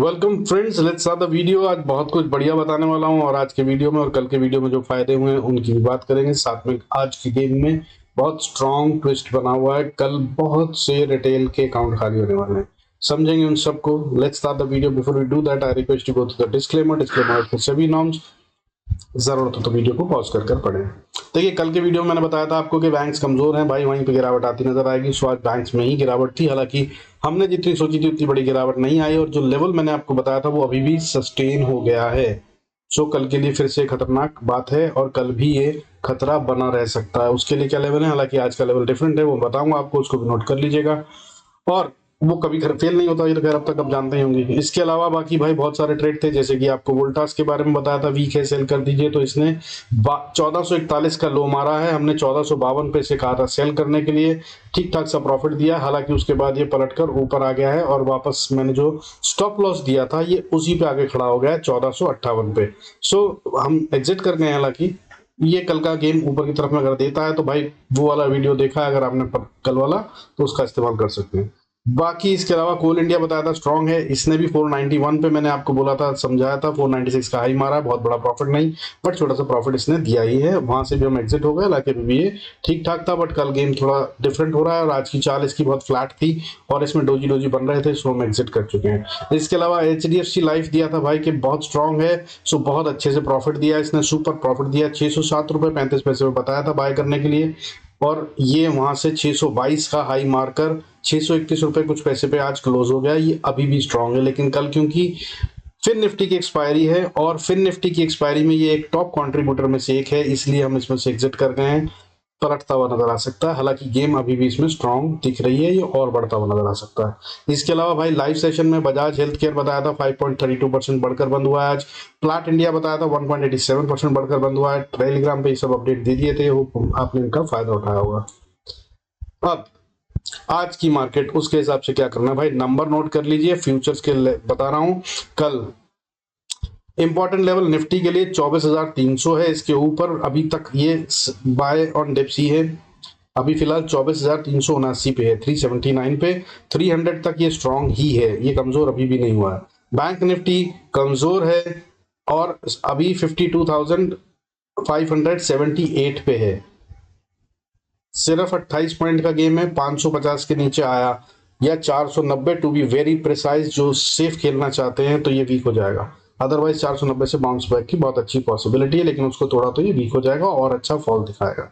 Welcome friends, let's start the video. आज बहुत कुछ बढ़िया बताने वाला हूं और आज के वीडियो में और कल के वीडियो में जो फायदे हुए हैं उनकी भी बात करेंगे। साथ में आज की गेम में बहुत स्ट्रॉन्ग ट्विस्ट बना हुआ है। कल बहुत से रिटेल के अकाउंट खाली होने वाले हैं, समझेंगे उन सबको। Let's start the video. Before we do that, I request to go to the disclaimer के सभी नॉर्म्स। जरूरत हो तो वीडियो को पॉज कर पढ़ें। देखिए, कल के वीडियो में मैंने बताया था आपको कि बैंक्स कमजोर हैं भाई, वहीं पे गिरावट आती नजर आएगी। सो आज बैंक्स में ही गिरावट थी, हालांकि हमने जितनी सोची थी उतनी बड़ी गिरावट नहीं आई और जो लेवल मैंने आपको बताया था वो अभी भी सस्टेन हो गया है। सो कल के लिए फिर से खतरनाक बात है और कल भी ये खतरा बना रह सकता है। उसके लिए क्या लेवल है, हालांकि आज का लेवल डिफरेंट है, वो बताऊंगा आपको, उसको भी नोट कर लीजिएगा। और वो कभी फेल नहीं होता, ये तो खैर अब तक आप जानते ही होंगे। इसके अलावा बाकी भाई बहुत सारे ट्रेड थे, जैसे कि आपको वोल्टास के बारे में बताया था, वीक है, सेल कर दीजिए। तो इसने 1441 का लो मारा है, हमने 1452 पे से कहा था सेल करने के लिए। ठीक ठाक सा प्रॉफिट दिया, हालांकि उसके बाद ये पलटकर ऊपर आ गया है और वापस मैंने जो स्टॉप लॉस दिया था ये उसी पे आके खड़ा हो गया है 1458 पे। सो हम एग्जिट कर गए हैं। हालांकि ये कल का गेम ऊपर की तरफ में अगर देता है तो भाई वो वाला वीडियो देखा है अगर आपने कल वाला, तो उसका इस्तेमाल कर सकते हैं। बाकी इसके अलावा कोल इंडिया बताया था स्ट्रांग है, इसने भी 491 पे मैंने आपको बोला था, समझाया था, 496 का हाई मारा है। बहुत बड़ा प्रॉफिट नहीं, बट छोटा सा प्रॉफिट इसने दिया ही है। वहां से भी हम एग्जिट हो गए, हालांकि भी ये ठीक ठाक था, बट कल गेम थोड़ा डिफरेंट हो रहा है और आज की चाल इसकी बहुत फ्लैट थी और इसमें डोजी डोजी बन रहे थे, सो हम एग्जिट कर चुके हैं। इसके अलावा HDFC लाइफ दिया था भाई कि बहुत स्ट्रांग है, सो बहुत अच्छे से प्रॉफिट दिया इसने, सुपर प्रॉफिट दिया। 607 रुपए 35 पैसे में बताया था बाय करने के लिए और ये वहां से 622 का हाई मारकर 631 रुपए कुछ पैसे पे आज क्लोज हो गया। ये अभी भी स्ट्रांग है, लेकिन कल क्योंकि फिन निफ्टी की एक्सपायरी है और फिन निफ्टी की एक्सपायरी में ये एक टॉप कंट्रीब्यूटर में से एक है, इसलिए हम इसमें से एग्जिट कर गए हैं। पलटता हुआ नजर आ सकता है, हालांकि गेम अभी भी इसमें स्ट्रांग दिख रही है, ये और बढ़ता हुआ नजर आ सकता है। इसके अलावा भाई लाइव सेशन में बजाज हेल्थ केयर बताया था 5.32% बढ़कर बंद हुआ है आज। प्लाट इंडिया बताया था 1.87% बढ़कर बंद हुआ है। टेलीग्राम पे ये सब अपडेट दे दिए थे, आपने इनका फायदा उठाया होगा। अब आज की मार्केट, उसके हिसाब से क्या करना है भाई, नंबर नोट कर लीजिए। फ्यूचर्स के बता रहा हूं, कल इंपॉर्टेंट लेवल निफ्टी के लिए 24,300 है, इसके ऊपर अभी तक ये बाय ऑन डिप्सी है। अभी फिलहाल 24,379 पे है, 379 पे, 300 तक ये स्ट्रांग ही है, ये कमजोर अभी भी नहीं हुआ है। बैंक निफ्टी कमजोर है और अभी 52,578 पे है। सिर्फ 28 पॉइंट का गेम है, 550 के नीचे आया या 490 टू बी वेरी प्रिसाइज, जो सेफ खेलना चाहते हैं तो ये वीक हो जाएगा। अदरवाइज 490 से बाउंस बैक की बहुत अच्छी पॉसिबिलिटी है, लेकिन उसको तोड़ा तो ये वीक हो जाएगा और अच्छा फॉल दिखाएगा।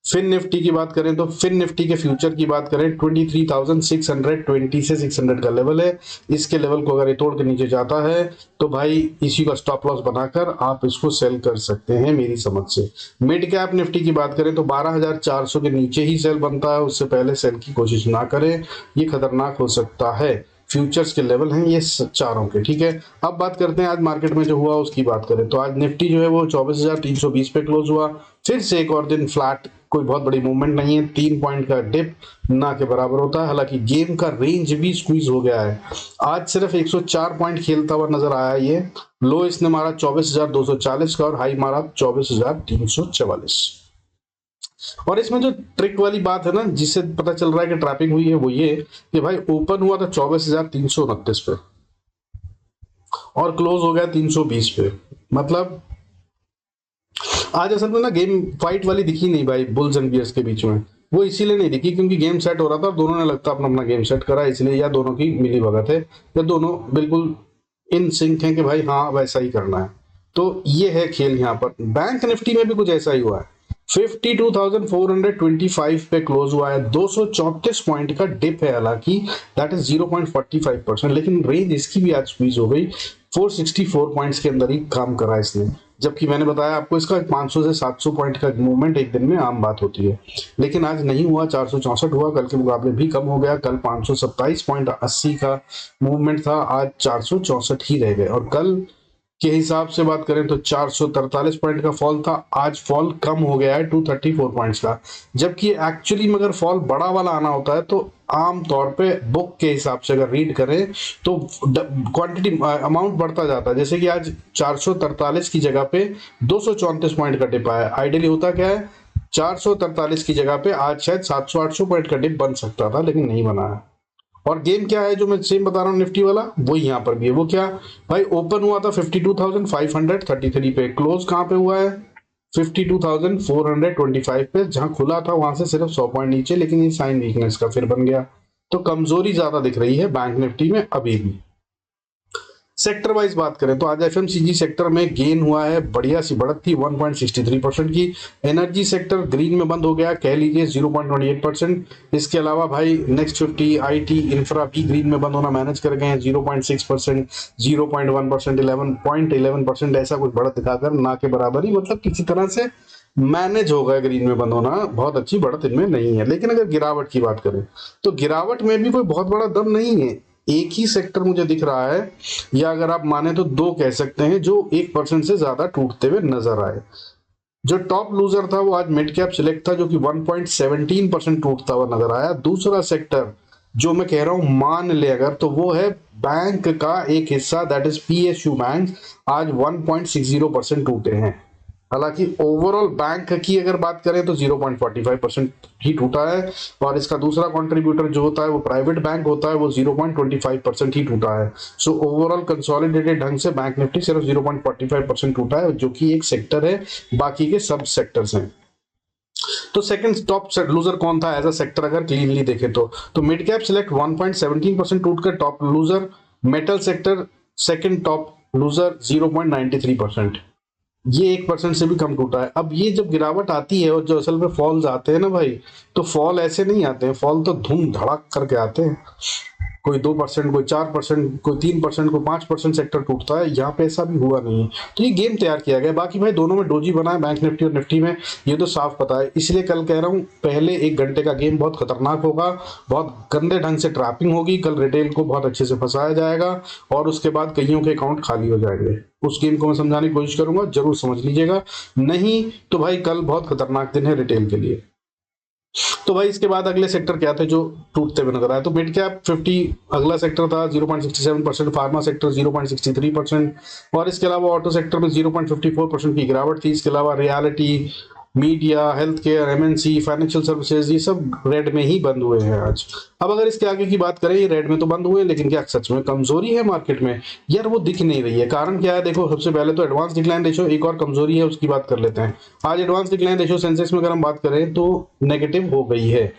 फिन निफ्टी की बात करें तो फिन निफ्टी के फ्यूचर की बात करें, 23,620 से 600 का लेवल है। इसके लेवल को अगर ये तोड़ के नीचे जाता है तो भाई इसी का स्टॉप लॉस बनाकर आप इसको सेल कर सकते हैं मेरी समझ से। मिड कैप निफ्टी की बात करें तो 12,400 के नीचे ही सेल बनता है, उससे पहले सेल की कोशिश ना करें, ये खतरनाक हो सकता है। फ्यूचर्स के लेवल हैं ये चारों के, ठीक है। अब बात करते हैं आज मार्केट में जो हुआ उसकी बात करें तो आज निफ्टी जो है वो 24,320 पे क्लोज हुआ। फिर से एक और दिन फ्लैट, कोई बहुत बड़ी मूवमेंट नहीं है, 3 पॉइंट का डिप ना के बराबर होता है। हालांकि गेम का रेंज भी स्क्वीज हो गया है, आज सिर्फ 104 पॉइंट खेलता हुआ नजर आया। ये लो इसने मारा 24,240 का और हाई मारा 24,344। और इसमें जो ट्रिक वाली बात है ना, जिससे पता चल रहा है कि ट्रैपिंग हुई है, वो ये कि भाई ओपन हुआ था 24,329 पे और क्लोज हो गया 320 पे। मतलब आज असल में ना गेम फाइट वाली दिखी नहीं भाई बुल्स एंड बियर्स के बीच में। वो इसीलिए नहीं दिखी क्योंकि गेम सेट हो रहा था और दोनों ने लगता अपना अपना गेम सेट करा, इसलिए या दोनों की मिली भगत है या दोनों बिल्कुल इन सिंक है कि भाई हाँ वैसा ही करना है। तो ये है खेल यहाँ पर। बैंक निफ्टी में भी कुछ ऐसा ही हुआ है, 52,425 पे क्लोज हुआ है, 234 पॉइंट का डिप है, हालांकि दैट इज 0.45%, लेकिन रेंज इसकी भी आज स्क्वीज हो गई। 464 पॉइंट्स के अंदर ही काम करा इसने, जबकि मैंने बताया आपको इसका 500 से 700 पॉइंट का मूवमेंट एक दिन में आम बात होती है, लेकिन आज नहीं हुआ। 464 हुआ, कल के मुकाबले भी कम हो गया। कल 527.80 का मूवमेंट था, आज 464 ही रह गए। और कल के हिसाब से बात करें तो 443 पॉइंट का फॉल था, आज फॉल कम हो गया है 234 पॉइंट्स का। जबकि एक्चुअली में अगर फॉल बड़ा वाला आना होता है तो आम तौर पे बुक के हिसाब से अगर रीड करें तो क्वांटिटी अमाउंट बढ़ता जाता है। जैसे कि आज 443 की जगह पे 234 पॉइंट का डिप आया, आइडियली होता क्या है 443 की जगह पे आज शायद 700-800 पॉइंट का डिप बन सकता था, लेकिन नहीं बना है। और गेम क्या है जो मैं सेम बता रहा हूँ निफ्टी वाला, वो यहाँ पर भी है। वो क्या भाई, ओपन हुआ था 52,533 पे, क्लोज कहाँ पे हुआ है 52,425 पे, जहां खुला था वहां से सिर्फ 100 पॉइंट नीचे, लेकिन ये साइन वीकनेस का फिर बन गया। तो कमजोरी ज्यादा दिख रही है बैंक निफ्टी में अभी भी। सेक्टर वाइज बात करें तो आज एफएमसीजी सेक्टर में गेन हुआ है, बढ़िया सी बढ़त थी 1.63% की। एनर्जी सेक्टर ग्रीन में बंद हो गया, कह लीजिए 0.28%। इसके अलावा भाई नेक्स्ट 50, आईटी, इंफ्रा भी ग्रीन में बंद होना मैनेज कर गए हैं 0.6%, 0.1%, 11.11%, ऐसा कुछ बढ़त दिखाकर ना के बराबर ही, मतलब किसी तरह से मैनेज हो गया ग्रीन में बंद होना। बहुत अच्छी बढ़त इनमें नहीं है। लेकिन अगर गिरावट की बात करें तो गिरावट में भी कोई बहुत बड़ा दम नहीं है। एक ही सेक्टर मुझे दिख रहा है, या अगर आप माने तो दो कह सकते हैं, जो 1% से ज्यादा टूटते हुए नजर आए। जो टॉप लूजर था वो आज मिड कैप सिलेक्ट था, जो कि 1.17% टूटता हुआ नजर आया। दूसरा सेक्टर जो मैं कह रहा हूं मान ले अगर, तो वो है बैंक का एक हिस्सा, दैट इज पीएसयू बैंक, आज 1.60% टूटे हैं। हालांकि ओवरऑल बैंक की अगर बात करें तो 0.45% ही टूटा है, और इसका दूसरा कंट्रीब्यूटर जो होता है वो प्राइवेट बैंक होता है, वो 0.25% ही टूटा है। सो ओवरऑल कंसोलिडेटेड ढंग से बैंक निफ्टी सिर्फ 0.45% टूटा है, जो कि एक सेक्टर है, बाकी के सब सेक्टर्स हैं। तो सेकंड टॉप लूजर कौन था एज अ सेक्टर अगर क्लीनली देखें तो मिड कैप सिलेक्ट 1.17% टूटकर top loser. Metal sector second top loser 0.93%, ये 1% से भी कम टूटा है। अब ये जब गिरावट आती है और जो असल में फॉल्स आते हैं ना भाई, तो फॉल ऐसे नहीं आते हैं, फॉल तो धूम धड़ाक करके आते हैं। कोई 2%, कोई 4%, कोई 3%, कोई 5% सेक्टर टूटता है। यहाँ पे ऐसा भी हुआ नहीं है। तो ये गेम तैयार किया गया। बाकी भाई दोनों में डोजी बना है, बैंक निफ्टी और निफ्टी में, ये तो साफ पता है। इसलिए कल कह रहा हूँ पहले 1 घंटे का गेम बहुत खतरनाक होगा, बहुत गंदे ढंग से ट्रैपिंग होगी। कल रिटेल को बहुत अच्छे से फंसाया जाएगा और उसके बाद कईयों के अकाउंट खाली हो जाएंगे। उस गेम को मैं समझाने की कोशिश करूंगा, जरूर समझ लीजिएगा। नहीं तो भाई कल बहुत खतरनाक दिन है रिटेल के लिए। तो भाई इसके बाद अगले सेक्टर क्या थे जो टूटते हुए नजर आए, तो मिड कैप 50 अगला सेक्टर था 0.67%, फार्मा सेक्टर 0.63%, और इसके अलावा ऑटो सेक्टर में 0.54% की गिरावट थी। इसके अलावा reality, media, health care, MNC, financial services, ये सब रेड में ही बंद हुए हैं आज। अब अगर इसके आगे की बात करें, ये रेड में तो बंद हुए, लेकिन क्या सच में कमजोरी है मार्केट में यार, वो दिख नहीं रही है। कारण क्या है देखो, सबसे पहले तो एडवांस डिक्लाइन रेशियो, एक और कमजोरी है उसकी बात कर लेते हैं। आज एडवांस डिक्लाइन रेशियो सेंसेक्स में अगर हम बात करें तो नेगेटिव हो गई है।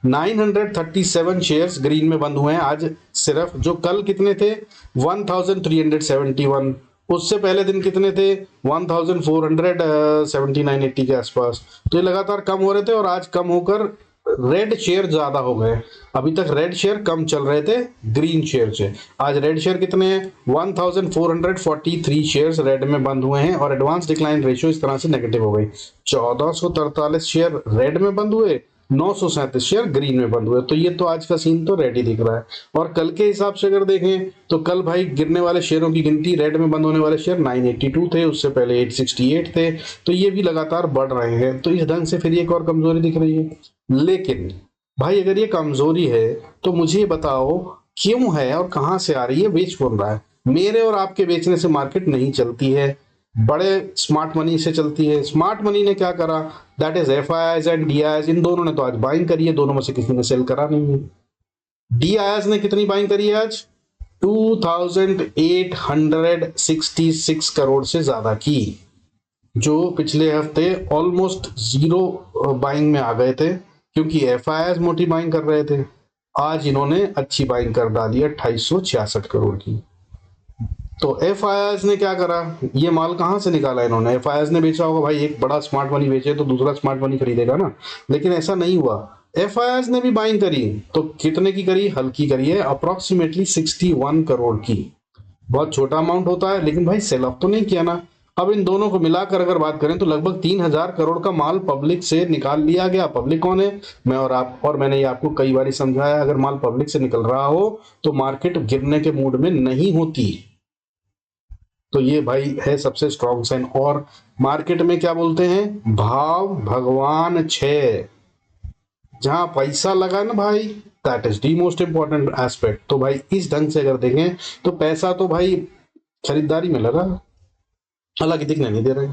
937 शेयर्स ग्रीन में बंद हुए हैं आज सिर्फ, जो कल कितने थे 1371। उससे पहले दिन कितने थे 1479-80 के आसपास। तो ये लगातार कम हो रहे थे और आज कम होकर रेड शेयर ज्यादा हो गए। अभी तक रेड शेयर कम चल रहे थे ग्रीन शेयर से। आज रेड शेयर कितने हैं 1443 शेयर्स रेड में बंद हुए हैं, और एडवांस डिक्लाइन रेशियो इस तरह से नेगेटिव हो गई। 1443 शेयर रेड में बंद हुए, 937 शेयर ग्रीन में बंद हुए। तो ये तो आज का सीन तो रेड ही दिख रहा है। और कल के हिसाब से अगर देखें तो कल भाई गिरने वाले शेयरों की गिनती, रेड में बंद होने वाले शेयर 982 थे, उससे पहले 868 थे। तो ये भी लगातार बढ़ रहे हैं। तो इस ढंग से फिर एक और कमजोरी दिख रही है। लेकिन भाई अगर ये कमजोरी है तो मुझे ये बताओ क्यों है और कहां से आ रही है, बेच कौन रहा है? मेरे और आपके बेचने से मार्केट नहीं चलती है, बड़े स्मार्ट मनी से चलती है। स्मार्ट मनी ने क्या करा, that is FIIs and DIIs, इन दोनों ने तो आज बाइंग करी है, दोनों में से किसी ने सेल करा नहीं है। डीआईआईज ने कितनी बाइंग करी है आज 2866 करोड़ से ज्यादा की, जो पिछले हफ्ते ऑलमोस्ट जीरो बाइंग में आ गए थे, क्योंकि एफआईआईज मोटी बाइंग कर रहे थे। आज इन्होंने अच्छी बाइंग कर डाली है 2866 करोड़ की। तो एफआईआईज ने क्या करा, ये माल कहां से निकाला इन्होंने? एफआईआईज ने बेचा होगा भाई, एक बड़ा स्मार्ट मनी बेचे तो दूसरा स्मार्ट मनी खरीदेगा ना, लेकिन ऐसा नहीं हुआ। एफआईआईज ने भी बाइंग करी, तो कितने की करी, हल्की करी है, अप्रोक्सीमेटली 61 करोड़ की। बहुत छोटा अमाउंट होता है, लेकिन भाई सेल ऑफ तो नहीं किया ना। अब इन दोनों को मिलाकर अगर बात करें तो लगभग 3000 करोड़ का माल पब्लिक से निकाल लिया गया। पब्लिक कौन है, मैं और आप, और मैंने ये आपको कई बार समझाया, अगर माल पब्लिक से निकल रहा हो तो मार्केट गिरने के मूड में नहीं होती। तो ये भाई है सबसे स्ट्रॉन्ग साइन। और मार्केट में क्या बोलते हैं, भाव भगवान 6, जहां पैसा लगा ना भाई, that is the most important aspect. तो भाई इस ढंग से अगर देखें तो पैसा तो भाई खरीदारी में लगा, हालांकि दिखने नहीं दे रहे।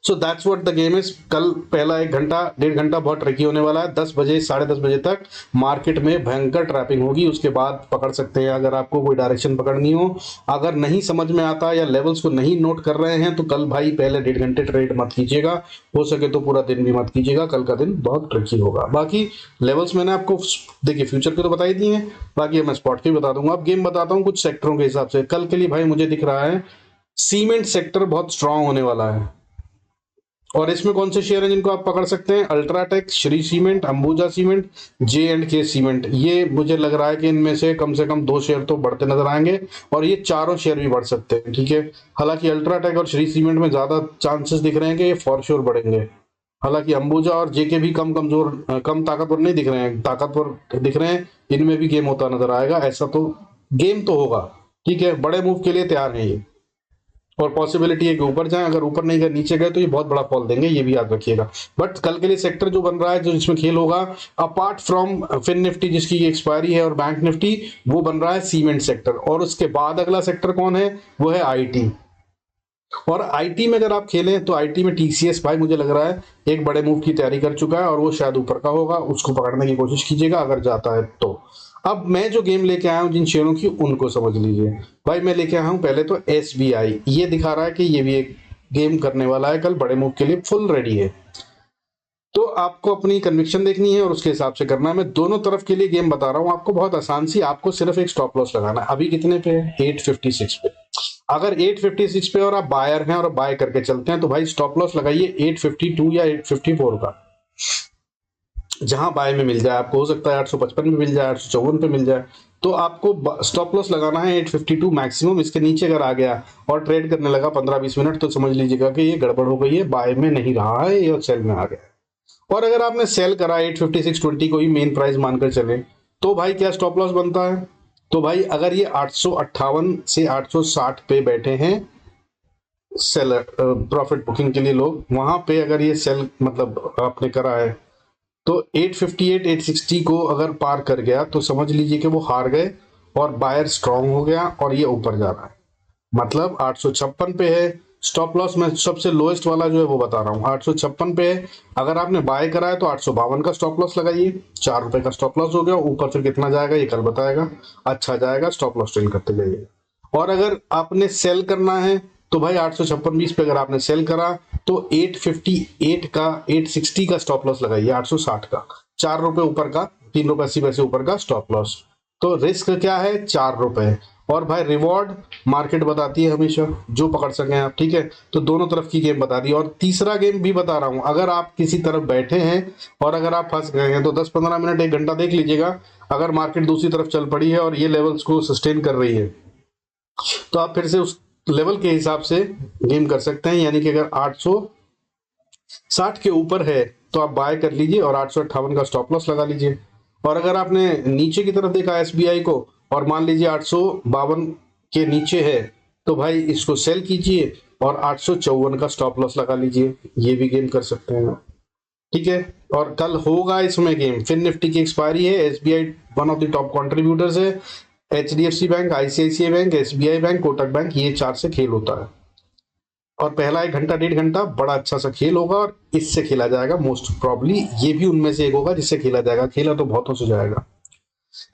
So that's what the game is. कल पहला 1 घंटा 1.5 घंटा बहुत ट्रिकी होने वाला है। 10 बजे 10:30 बजे तक मार्केट में भयंकर ट्रैपिंग होगी, उसके बाद पकड़ सकते हैं अगर आपको कोई डायरेक्शन पकड़नी हो। अगर नहीं समझ में आता या लेवल्स को नहीं नोट कर रहे हैं तो कल भाई पहले 1.5 घंटे ट्रेड मत कीजिएगा, हो सके तो पूरा दिन भी मत कीजिएगा, कल का दिन बहुत ट्रिकी होगा। बाकी लेवल्स मैंने आपको देखिए फ्यूचर के तो बता ही दिए हैं, बाकी मैं स्पॉट के बता दूंगा। अब गेम बताता हूँ कुछ सेक्टरों के हिसाब से। कल के लिए भाई मुझे दिख रहा है सीमेंट सेक्टर बहुत स्ट्रांग होने वाला है। और इसमें कौन से शेयर हैं जिनको आप पकड़ सकते हैं? UltraTech, Shri cement, Ambuja cement, J&K cement. ये मुझे लग रहा है कि इनमें से कम 2 शेयर तो बढ़ते नजर आएंगे और ये चारों शेयर भी बढ़ सकते हैं, ठीक है। हालांकि अल्ट्राटेक और श्री सीमेंट में ज्यादा चांसेस दिख रहे हैं कि ये फॉर श्योर बढ़ेंगे। हालांकि अंबुजा और JK भी कम ताकतवर नहीं दिख रहे हैं, ताकतवर दिख रहे हैं। इनमें भी गेम होता नजर आएगा, ऐसा तो गेम तो होगा, ठीक है। बड़े मूव के लिए तैयार है ये, और पॉसिबिलिटी है कि ऊपर जाए, अगर ऊपर नहीं गए नीचे गए तो ये बहुत बड़ा फॉल देंगे, ये भी याद रखिएगा। बट कल के लिए सेक्टर जो बन रहा है, जो इसमें खेल होगा अपार्ट फ्रॉम फिन निफ्टी जिसकी एक्सपायरी है और बैंक निफ्टी, वो बन रहा है सीमेंट सेक्टर। और उसके बाद अगला सेक्टर कौन है? वो है IT। और IT में अगर आप खेलें तो IT में TCS भाई मुझे लग रहा है एक बड़े मूव की तैयारी कर चुका है और वो शायद ऊपर का होगा, उसको पकड़ने की कोशिश कीजिएगा अगर जाता है तो। अब मैं जो गेम लेके आया हूं जिन शेयरों की, उनको समझ लीजिए भाई। मैं लेके आया हूं पहले तो SBI। ये दिखा रहा है कि ये भी एक गेम करने वाला है, कल बड़े मूव के लिए फुल रेडी है। तो आपको अपनी कन्विक्शन देखनी है और उसके हिसाब से करना है। मैं दोनों तरफ के लिए गेम बता रहा हूं आपको, बहुत आसान सी। आपको सिर्फ एक स्टॉप लॉस लगाना है। अभी कितने पे है? 856 पे। अगर 856 पे और आप बायर हैं और बाय करके चलते हैं तो भाई स्टॉप लॉस लगाइए 852 या 854 का, जहां बाय में मिल जाए आपको। हो सकता है 855 में मिल जाए, 854 पे मिल जाए। तो आपको स्टॉप लॉस लगाना है 852 मैक्सिमम। इसके नीचे अगर आ गया और ट्रेड करने लगा 15-20 मिनट तो समझ लीजिएगा कि ये गड़बड़ हो गई है, बाय में नहीं रहा है ये, सेल में आ गया। और अगर आपने सेल करा 856.20 को ही मेन प्राइस मानकर चले तो भाई क्या स्टॉप लॉस बनता है? तो भाई अगर ये 858 से 860 पे बैठे हैं सेलर प्रॉफिट बुकिंग के लिए लोग, वहां पे अगर ये सेल मतलब आपने करा है तो 858 860 को अगर पार कर गया तो समझ लीजिए कि वो हार गए और बायर स्ट्रांग हो गया और ये ऊपर जा रहा है। मतलब 856 पे है स्टॉप लॉस। मैं सबसे लोएस्ट वाला जो है वो बता रहा हूँ, 856 पे है। अगर आपने बाय करा है तो 852 का स्टॉप लॉस लगाइए, ₹4 का स्टॉप लॉस हो गया। ऊपर फिर कितना जाएगा ये कल बताएगा, अच्छा जाएगा स्टॉप लॉस ट्रेल करते जाइए। और अगर आपने सेल करना है तो भाई 856.20 पे अगर आपने सेल करा तो 858 का 860 का स्टॉप लॉस लगाइए, 860 का, ₹4 ऊपर का, ₹3.80 ऊपर का स्टॉप लॉस। तो रिस्क क्या है? ₹4। और भाई रिवॉर्ड मार्केट बताती है हमेशा, जो पकड़ सकें आप, ठीक है। तो दोनों तरफ की गेम बता दी। और तीसरा गेम भी बता रहा हूं, अगर आप किसी तरफ बैठे हैं और अगर आप फंस गए हैं तो 10-15 मिनट 1 घंटा देख लीजिएगा। अगर मार्केट दूसरी तरफ चल पड़ी है और ये लेवल्स को सस्टेन कर रही है तो आप फिर से उस लेवल के हिसाब से गेम कर सकते हैं। यानी कि अगर 860 के ऊपर है तो आप बाय कर लीजिए और 858 का स्टॉप लॉस लगा लीजिए। और अगर आपने नीचे की तरफ देखा SBI को और मान लीजिए 852 के नीचे है तो भाई इसको सेल कीजिए और 854 का स्टॉप लॉस लगा लीजिए। ये भी गेम कर सकते हैं, ठीक है। और कल होगा इसमें गेम, फिन निफ्टी की एक्सपायरी है, SBI one of the top contributors है, HDFC bank, ICICI bank, SBI bank, Kotak bank, ये 4 से खेल होता है। और पहला 1 घंटा 1.5 घंटा बड़ा अच्छा सा खेल होगा और इससे खेला जाएगा मोस्ट प्रॉब्ली। ये भी उनमें से एक होगा जिससे खेला जाएगा, खेला तो बहुतों से जाएगा।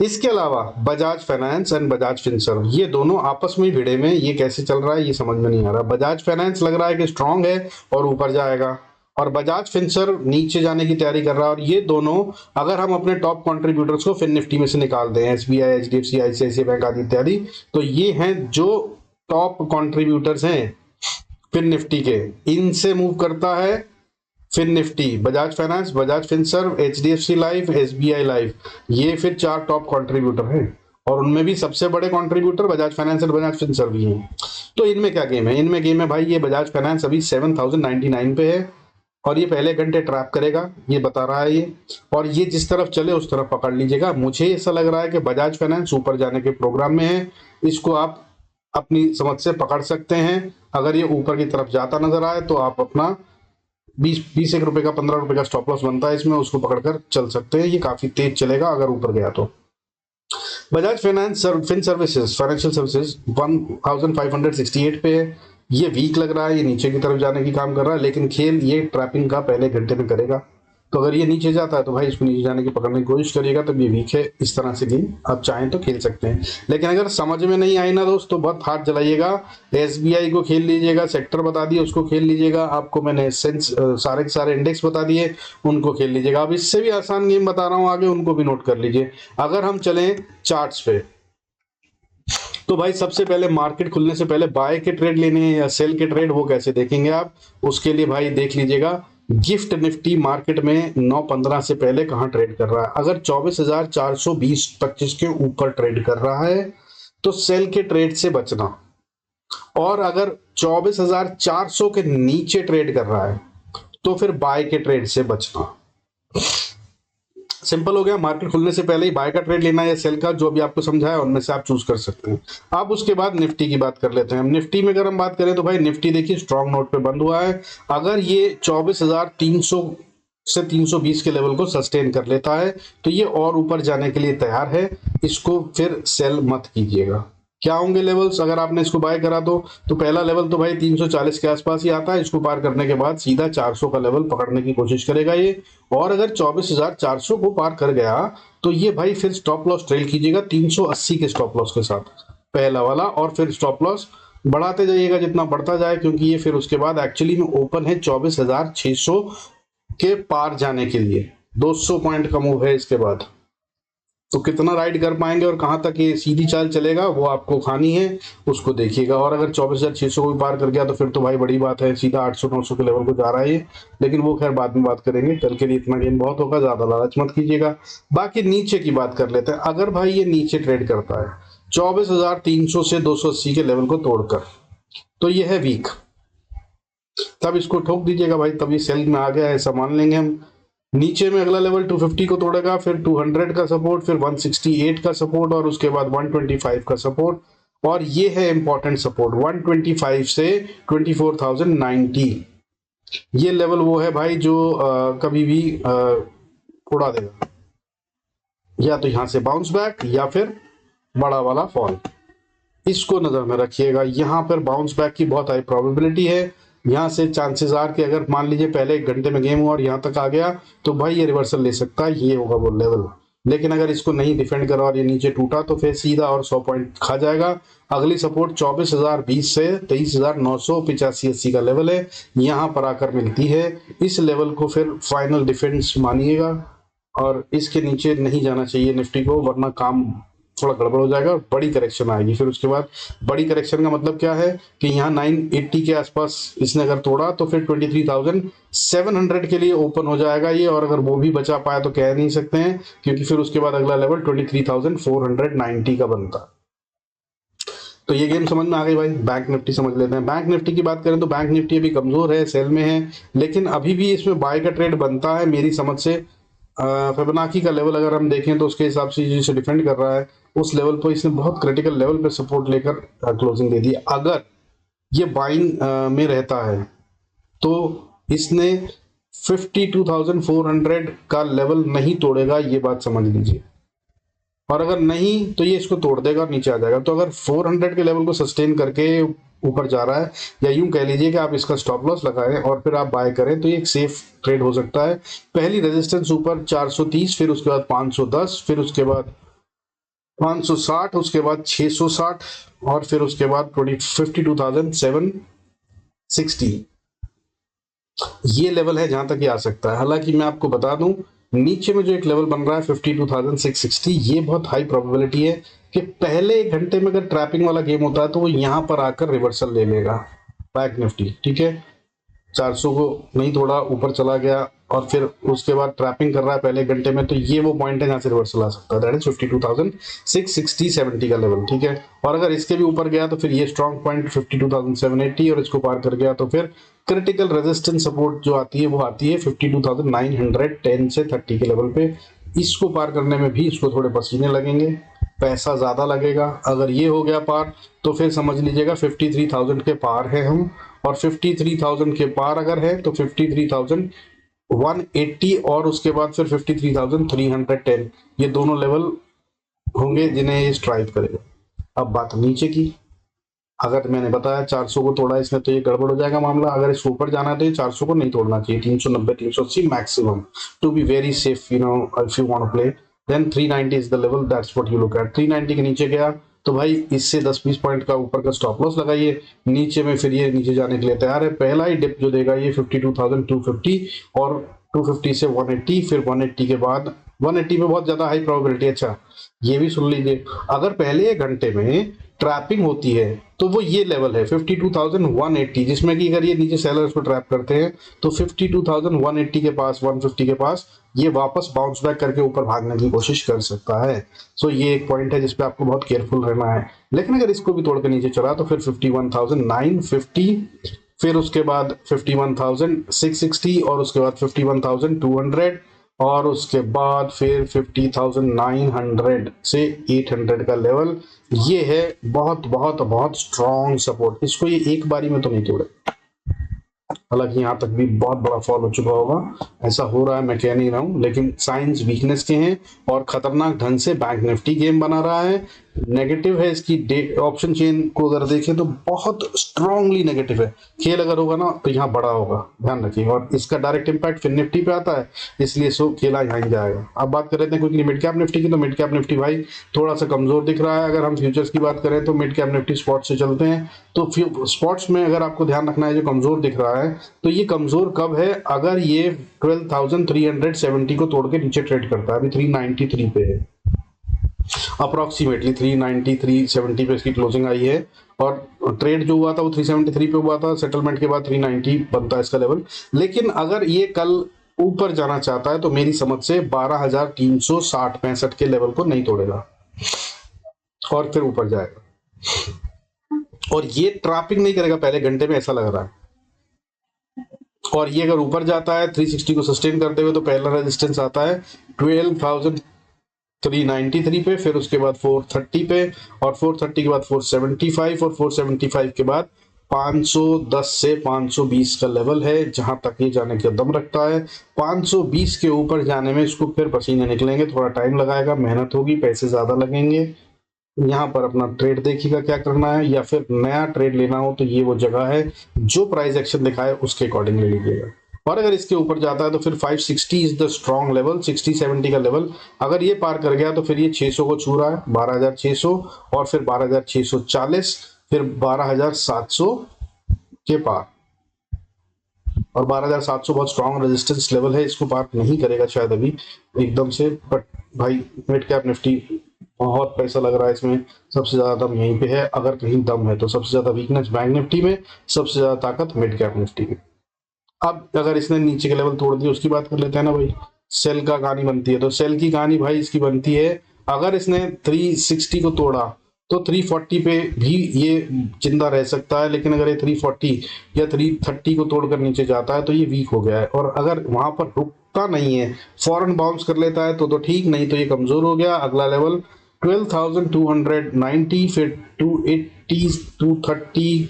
इसके अलावा Bajaj finance and Bajaj Finserv, ये दोनों आपस में भिड़े में, ये कैसे चल रहा है ये समझ में नहीं आ रहा। बजाज फाइनेंस लग रहा है कि स्ट्रांग है और ऊपर जाएगा, और बजाज फिनसर्व नीचे जाने की तैयारी कर रहा है। और ये दोनों अगर हम अपने टॉप कंट्रीब्यूटर्स को फिन निफ्टी में से निकाल दें, SBI, HDFC, ICICI बैंक आदि इत्यादि, तो ये हैं जो टॉप कंट्रीब्यूटर्स हैं फिन निफ्टी के। इनसे मूव करता है fin Nifty, Bajaj Finance, Bajaj Finserv, HDFC Life, SBI Life, ये फिर 4 टॉप कंट्रीब्यूटर हैं। और उनमें भी सबसे बड़े कंट्रीब्यूटर बजाज फाइनेंस और बजाज फिनसर्व ही हैं। तो इनमें क्या गेम है? इनमें गेम है भाई, ये बजाज फाइनेंस अभी 7099 पे है और ये पहले घंटे ट्रैप करेगा, ये बता रहा है ये। और ये जिस तरफ चले उस तरफ पकड़ लीजिएगा। मुझे ऐसा लग रहा है कि बजाज फाइनेंस ऊपर जाने के प्रोग्राम में है, इसको आप अपनी समझ से पकड़ सकते हैं। अगर ये ऊपर की तरफ जाता नजर आए तो आप अपना 20 एक रुपए का, 15 रुपए का स्टॉप लॉस बनता है इसमें, उसको पकड़कर चल सकते हैं। ये काफी तेज चलेगा अगर ऊपर गया तो। Bajaj Finance fin services, financial services 1568 पे है, ये वीक लग रहा है, ये नीचे की तरफ जाने की काम कर रहा है, लेकिन खेल ये ट्रैपिंग का पहले घंटे में करेगा। तो अगर ये नीचे जाता है तो भाई इसको नीचे जाने की पकड़ने की कोशिश करिएगा, तब ये वीक है। इस तरह से गेम आप चाहें तो खेल सकते हैं, लेकिन अगर समझ में नहीं आई ना दोस्त, तो बहुत हाथ जलाइएगा। एसबीआई को खेल लीजिएगा, सेक्टर बता दिए उसको खेल लीजिएगा, आपको मैंने सेंस सारे के सारे इंडेक्स बता दिए उनको खेल लीजिएगा। अब इससे भी आसान गेम बता रहा हूं आगे, उनको भी नोट कर लीजिए। अगर हम चलें चार्ट्स पे, तो भाई सबसे पहले मार्केट खुलने से पहले बाय के ट्रेड लेने हैं या सेल के ट्रेड, वो कैसे देखेंगे आप? उसके लिए भाई देख लीजिएगा गिफ्ट निफ्टी मार्केट में 9:15 से पहले कहां ट्रेड कर रहा है। अगर 24,420-25 के ऊपर ट्रेड कर रहा है तो सेल के ट्रेड से बचना, और अगर 24,400 के नीचे ट्रेड कर रहा है तो फिर बाय के ट्रेड से बचना। सिंपल हो गया। मार्केट खुलने से पहले ही बाय का ट्रेड लेना है या सेल का, जो भी आपको समझाया उनमें से आप चूज कर सकते हैं। अब उसके बाद निफ्टी की बात कर लेते हैं। निफ्टी में अगर हम बात करें तो भाई निफ्टी देखिए स्ट्रॉन्ग नोट पे बंद हुआ है। अगर ये 24,300 से 320 के लेवल को सस्टेन कर लेता है तो ये और ऊपर जाने के लिए तैयार है, इसको फिर सेल मत कीजिएगा। क्या होंगे लेवल्स अगर आपने इसको बाय करा तो पहला लेवल तो भाई 340 के आसपास ही आता है। इसको पार करने के बाद सीधा 400 का लेवल पकड़ने की कोशिश करेगा ये, और अगर 24,400 को पार कर गया तो ये भाई फिर स्टॉप लॉस ट्रेल कीजिएगा 380 के स्टॉप लॉस के साथ, पहला वाला। और फिर स्टॉप लॉस बढ़ाते जाइएगा जितना बढ़ता जाए, क्योंकि ये फिर उसके बाद एक्चुअली में ओपन है 24,600 के पार जाने के लिए। 200 पॉइंट का मूव है इसके बाद, तो कितना राइड कर पाएंगे और कहां तक ये सीधी चाल चलेगा वो आपको खानी है, उसको देखिएगा। और अगर 24,600 को भी पार कर गया तो फिर तो भाई बड़ी बात है, सीधा 800-900 के लेवल को जा रहा है ये। लेकिन वो खैर बाद में बात करेंगे, कल के लिए इतना गेम बहुत होगा, ज्यादा लालच मत कीजिएगा। बाकी नीचे की बात कर लेते हैं। अगर भाई ये नीचे ट्रेड करता है 24,300 से 280 के लेवल को तोड़कर, तो ये है वीक, तब इसको ठोक दीजिएगा भाई, तब ये सेल में आ गया है ऐसा मान लेंगे हम। नीचे में अगला लेवल 250 को तोड़ेगा, फिर 200 का सपोर्ट, फिर 168 का सपोर्ट, और उसके बाद 125 का सपोर्ट। और ये है इंपॉर्टेंट सपोर्ट 125 से 24,090। ये लेवल वो है भाई जो कभी भी उड़ा देगा, या तो यहां से बाउंस बैक या फिर बड़ा वाला फॉल। इसको नजर में रखिएगा। यहां पर बाउंस बैक की बहुत हाई प्रोबेबिलिटी है। यहां से चांसेस आर कि अगर मान लीजिए पहले 1 घंटे में गेम हुआ और यहां तक आ गया तो भाई ये रिवर्सल ले सकता है, ये होगा वो लेवल। लेकिन अगर इसको नहीं डिफेंड करा और ये नीचे टूटा तो फिर सीधा और 100 पॉइंट खा जाएगा। अगली सपोर्ट 24,020 से 23,985-80 का लेवल है, यहां पर आकर मिलती है। इस लेवल को फिर फाइनल डिफेंस मानिएगा, और इसके नीचे नहीं जाना चाहिए निफ्टी को, वरना काम थोड़ा गड़बड़ हो जाएगा और बड़ी करेक्शन आएगी। फिर उसके बाद बड़ी करेक्शन का मतलब क्या है कि यहाँ 980 के आसपास इसने अगर तोड़ा तो फिर 23,700 के लिए ओपन हो जाएगा ये, और अगर वो भी बचा पाया तो कह नहीं सकते हैं, क्योंकि फिर उसके बाद अगला लेवल 23,490 का बनता। तो ये गेम समझ में आ गई भाई। बैंक निफ्टी समझ लेते हैं। बैंक निफ्टी की बात करें तो बैंक निफ्टी अभी कमजोर है, सेल में है, लेकिन अभी भी इसमें बाय का ट्रेड बनता है मेरी समझ से। फिबोनाची का लेवल अगर हम देखें तो उसके हिसाब से जिसे डिफेंड कर रहा है उस लेवल पर इसने बहुत क्रिटिकल लेवल पे सपोर्ट लेकर क्लोजिंग दे दी। अगर ये बाइंग में रहता है तो इसने 52,400 का लेवल नहीं तोड़ेगा, ये बात समझ लीजिए। और अगर नहीं तो ये इसको तोड़ देगा और नीचे आ जाएगा। तो अगर 400 के लेवल को सस्टेन करके ऊपर जा रहा है, या यूं कह लीजिए कि आप इसका स्टॉप लॉस लगाएं और फिर आप बाय करें, तो ये एक सेफ ट्रेड हो सकता है। पहली रेजिस्टेंस ऊपर 430, फिर उसके बाद 510, फिर उसके बाद 560, उसके बाद 660, और फिर उसके बाद 52,760। ये लेवल है जहां तक ये आ सकता है। हालांकि मैं आपको बता दूं नीचे में जो एक लेवल बन रहा है 52,660, ये बहुत हाई प्रोबेबिलिटी है कि पहले 1 घंटे में अगर ट्रैपिंग वाला गेम होता है तो वो यहां पर आकर रिवर्सल ले लेगा बैंक निफ्टी। ठीक है, 400 को नहीं तोड़ा, ऊपर चला गया और फिर उसके बाद ट्रैपिंग कर रहा है पहले 1 घंटे में, तो ये वो पॉइंट है जहां से रिवर्सल आ सकता है। दैट इज 52,660-70 का लेवल। ठीक है, और अगर इसके भी ऊपर गया तो फिर ये स्ट्रॉन्ग पॉइंट 52,780, और इसको पार कर गया तो फिर क्रिटिकल रेजिस्टेंस सपोर्ट जो आती है वो आती है 52,910 से 30 के लेवल पे। इसको पार करने में भी इसको थोड़े पसीने लगेंगे, पैसा ज्यादा लगेगा। अगर ये हो गया पार तो फिर समझ लीजिएगा 53,000 के पार है हम, और 53,000 के पार अगर है तो 53,180 और उसके बाद फिर 53,310, ये दोनों लेवल होंगे जिन्हें ये स्ट्राइक करेगा। अब बात नीचे की, अगर मैंने बताया 400 को तोड़ा इसने तो ये गड़बड़ हो जाएगा मामला। अगर इसके ऊपर जाना है तो ये 400 को नहीं तोड़ना चाहिए, 390 380 maximum to be very safe, you know, if you want to play then 390 is the level, that's what you look at. 390 के नीचे गया तो भाई इससे 10-20 पॉइंट का ऊपर का स्टॉप लॉस लगाइए, नीचे में फिर ये नीचे जाने के लिए तैयार है। पहला ही डिप जो देगा ये 52,250 और 250 से 180, फिर 180 के बाद 180 पे बहुत ज्यादा हाई प्रोबेबिलिटी। अच्छा ये भी सुन लीजिए, अगर पहले एक घंटे में ट्रैपिंग होती है तो वो ये लेवल है 52,180, जिसमें कि अगर ये नीचे सेलर्स को ट्रैप करते हैं तो 52,180 के पास, 150 के पास ये वापस बाउंस बैक करके ऊपर भागने की कोशिश कर सकता है। सो ये एक पॉइंट है जिसपे आपको बहुत केयरफुल रहना है। लेकिन अगर इसको भी तोड़ के नीचे चला तो फिर 51,950, फिर उसके बाद 51,660 और उसके बाद 51,200 और उसके बाद फिर 50,900 से 800 का लेवल। ये है बहुत बहुत बहुत स्ट्रॉन्ग सपोर्ट। इसको ये एक बारी में तो नहीं तोड़े, हालांकि यहाँ तक भी बहुत बड़ा फॉल हो चुका होगा, ऐसा हो रहा है मैं कह नहीं रहा हूँ, लेकिन साइंस वीकनेस के हैं और खतरनाक ढंग से बैंक निफ्टी गेम बना रहा है। नेगेटिव है इसकी ऑप्शन चेन को अगर देखें तो बहुत स्ट्रांगली नेगेटिव है। खेल अगर होगा ना तो यहाँ बड़ा होगा, ध्यान रखिए, और इसका डायरेक्ट इंपैक्ट फिर निफ्टी पे आता है, इसलिए सो खेला यहाँ ही जाएगा। अब बात कर रहे थे क्योंकि मिड कैप निफ्टी की, तो मिड कैप निफ्टी भाई थोड़ा सा कमजोर दिख रहा है। अगर हम फ्यूचर्स की बात करें तो मिड कैप निफ्टी स्पॉट से चलते हैं, तो स्पॉट्स में अगर आपको ध्यान रखना है जो कमजोर दिख रहा है तो ये कमजोर कब है, अगर ये 12,370 को तोड़ के नीचे ट्रेड करता है। अभी 393 पे है, अप्रोक्सीमेटली 390 370 पे इसकी क्लोजिंग आई है, और ट्रेड जो हुआ था वो 373 पे हुआ था, सेटलमेंट के बाद 390 बनता है इसका लेवल। लेकिन अगर ये कल ऊपर जाना चाहता है तो मेरी समझ से 12,360-65 के लेवल को नहीं तोड़ेगा और फिर ऊपर जाएगा, और ये ट्रैपिंग नहीं करेगा पहले घंटे में, ऐसा लग रहा है। और ये अगर ऊपर जाता है 360 को सस्टेन करते हुए तो पहला रेजिस्टेंस आता है 12,393 पे, फिर उसके बाद 430 पे, और 430 के बाद 475, और 475 के बाद 510 से 520 का लेवल है जहां तक ये जाने का दम रखता है। 520 के ऊपर जाने में इसको फिर पसीने निकलेंगे, थोड़ा टाइम लगाएगा, मेहनत होगी, पैसे ज्यादा लगेंगे। यहाँ पर अपना ट्रेड देखिएगा क्या करना है, या फिर नया ट्रेड लेना हो तो ये वो जगह है, जो प्राइस एक्शन दिखाए उसके अकॉर्डिंग ले लीजिएगा। और अगर इसके ऊपर जाता है तो फिर 560 इज द स्ट्रॉन्ग लेवल, 60-70 का लेवल। अगर ये पार कर गया तो फिर ये 600 को छू रहा है, 12,600, और फिर 12,640, फिर 12,700 के पार, और 12,700 बहुत स्ट्रॉन्ग रेजिस्टेंस लेवल है, इसको पार नहीं करेगा शायद अभी एकदम से। बट भाई मिड कैप निफ्टी बहुत पैसा लग रहा है इसमें, सबसे ज्यादा दम यहीं पे है, अगर कहीं दम है तो सबसे ज्यादा वीकनेस बैंक निफ्टी में, सबसे ज्यादा ताकत मिड कैप निफ्टी में। अब अगर इसने नीचे के लेवल तोड़ दिया उसकी बात कर लेते हैं ना भाई, सेल का कहानी बनती है। तो सेल की कहानी भाई इसकी बनती है, अगर इसने 360 को तोड़ा तो 340 पे भी ये जिंदा रह सकता है, लेकिन अगर ये 340 या 330 को तोड़कर नीचे जाता है तो ये वीक हो गया है। और अगर वहां पर रुकता नहीं है, फौरन बाउंस कर लेता है तो ठीक, नहीं तो ये कमजोर हो गया। अगला लेवल 12,290, फिर 280, 230,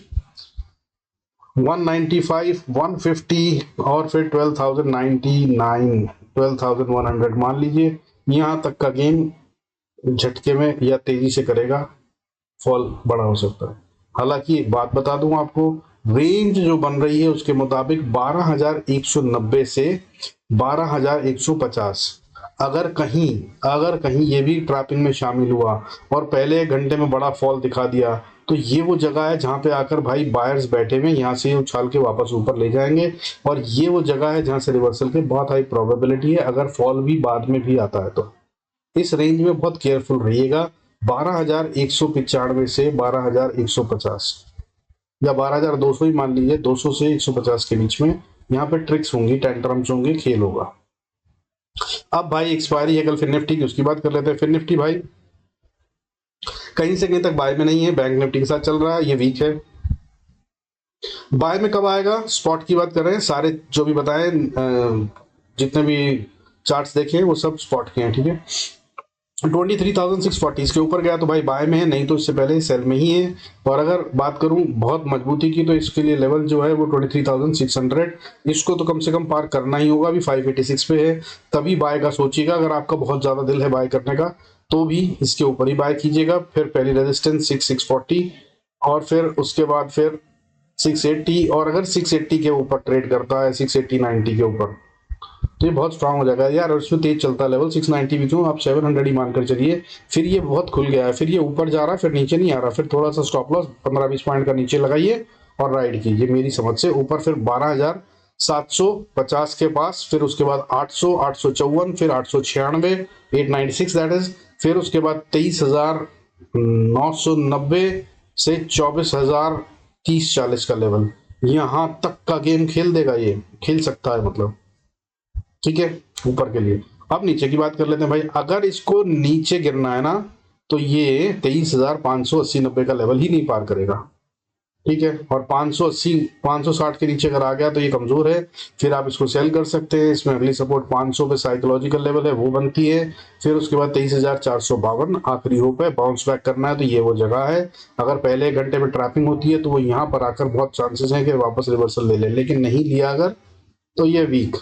195, 150, और फिर 12,099, 12,100 मान लीजिए। यहां तक का गेम झटके में या तेजी से करेगा, फॉल बड़ा हो सकता है। हालांकि एक बात बता दूं आपको, रेंज जो बन रही है उसके मुताबिक 12,190 से 12,150, अगर कहीं ये भी ट्रैपिंग में शामिल हुआ और पहले एक घंटे में बड़ा फॉल दिखा दिया तो ये वो जगह है जहां पे आकर भाई बायर्स बैठे हुए, यहां से उछाल के वापस ऊपर ले जाएंगे, और ये वो जगह है जहां से रिवर्सल की बहुत हाई प्रोबेबिलिटी है, अगर फॉल भी बाद में भी आता है तो। इस रेंज में बहुत केयरफुल रहिएगा, 12,195 से 12,150 या 12,200 ही मान लीजिए, 200 से 150 के बीच में यहाँ पे ट्रिक्स होंगी, टेंट्रम्स होंगे, खेल होगा। अब भाई एक्सपायरी है कल फिर निफ्टी की, उसकी बात कर लेते हैं। फिर निफ्टी भाई कहीं से कहीं तक बाय में नहीं है, बैंक निफ्टी के साथ चल रहा है, ये वीक है। बाय में कब आएगा, स्पॉट की बात कर रहे हैं, सारे जो भी बताए जितने भी चार्ट्स देखे वो सब स्पॉट के हैं, ठीक है। 23,640 के ऊपर गया तो भाई बाय में है, नहीं तो इससे पहले सेल में ही है। और अगर बात करूं बहुत मजबूती की तो इसके लिए लेवल जो है वो 23,600, इसको तो कम से कम पार करना ही होगा। अभी 586 पे है, तभी बाय का सोचिएगा। अगर आपका बहुत ज्यादा दिल है बाय करने का तो भी इसके ऊपर ही बाय कीजिएगा। फिर पहली रेजिस्टेंस 6,640, और फिर उसके बाद फिर 680, और अगर 680 के ऊपर ट्रेड करता है 680 90 के ऊपर तो ये बहुत स्ट्रांग हो जाएगा यार। उसमें तेज चलता है लेवल 690 भी क्यों, आप 700 ही मानकर चलिए। फिर ये बहुत खुल गया है, फिर ये ऊपर जा रहा है, फिर नीचे नहीं आ रहा, फिर थोड़ा सा स्टॉप लॉस 15-20 पॉइंट का नीचे लगाइए और राइड कीजिए मेरी समझ से ऊपर, फिर 12,750 के पास, फिर उसके बाद 800, 854, फिर 896, 896 दैट इज, फिर उसके बाद 23,990 से 24,000 30-40 का लेवल, यहां तक का गेम खेल देगा, ये खेल सकता है मतलब, ठीक है ऊपर के लिए। अब नीचे की बात कर लेते हैं भाई, अगर इसको नीचे गिरना है ना तो ये 23,580-90 का लेवल ही नहीं पार करेगा, ठीक है। और 580 560 के नीचे अगर आ गया तो ये कमजोर है, फिर आप इसको सेल कर सकते हैं। इसमें अगली सपोर्ट 500 पे साइकोलॉजिकल लेवल है वो बनती है, फिर उसके बाद 23,452 आखिरी होप है, बाउंस बैक करना है तो ये वो जगह है। अगर पहले 1 घंटे में ट्रैपिंग होती है तो वो यहाँ पर आकर बहुत चांसेस है कि वापस रिवर्सल ले ले, लेकिन नहीं लिया अगर तो ये वीक,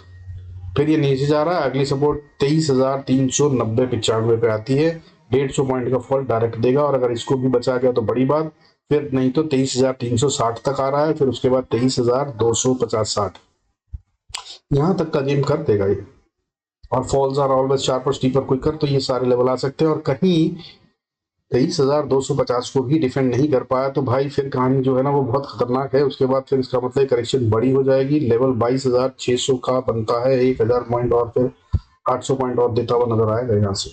फिर ये नीचे जा रहा है। अगली सपोर्ट 23,390-95 पे आती है, 150 पॉइंट का फॉल डायरेक्ट देगा, और अगर इसको भी बचा गया तो बड़ी बात, फिर नहीं तो 23,360 तक आ रहा है, फिर उसके बाद 23,250-60 यहां तक का गेम कर देगा ये। और falls are always sharper steeper quicker, तो ये सारे लेवल आ सकते हैं। और कहीं 23,250 को भी डिफेंड नहीं कर पाया तो भाई फिर कहानी जो है ना वो बहुत खतरनाक है। उसके बाद फिर इसका मतलब करेक्शन बड़ी हो जाएगी, लेवल 22,600 का बनता है, 1,000 पॉइंट और फिर 800 पॉइंट और देता हुआ नजर आएगा यहाँ से।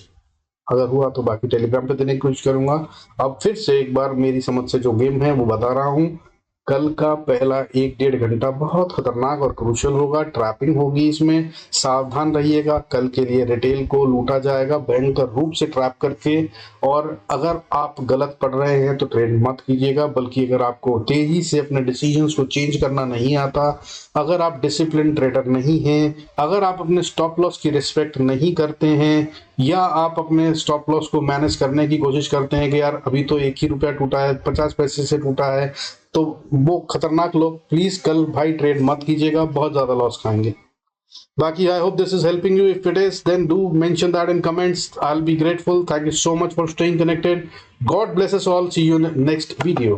अगर हुआ तो बाकी टेलीग्राम पे देने की कोशिश करूंगा। अब फिर से एक बार मेरी समझ से जो गेम है वो बता रहा हूँ, कल का पहला 1-1.5 घंटा बहुत खतरनाक और क्रूशियल होगा, ट्रैपिंग होगी इसमें, सावधान रहिएगा। कल के लिए रिटेल को लूटा जाएगा भयंकर रूप से ट्रैप करके, और अगर आप गलत पढ़ रहे हैं तो ट्रेड मत कीजिएगा, बल्कि अगर आपको तेजी से अपने डिसीजंस को चेंज करना नहीं आता, अगर आप डिसिप्लिन ट्रेडर नहीं हैं, अगर आप अपने स्टॉप लॉस की रिस्पेक्ट नहीं करते हैं, या आप अपने स्टॉप लॉस को मैनेज करने की कोशिश करते हैं कि यार अभी तो 1 ही रुपया टूटा है, 50 पैसे से टूटा है, तो वो खतरनाक लोग प्लीज कल भाई ट्रेड मत कीजिएगा, बहुत ज्यादा लॉस खाएंगे। बाकी I hope this is helping you, if it is then do mention that in comments, I will be grateful. Thank you so much for staying connected, God bless us all, see you in next video.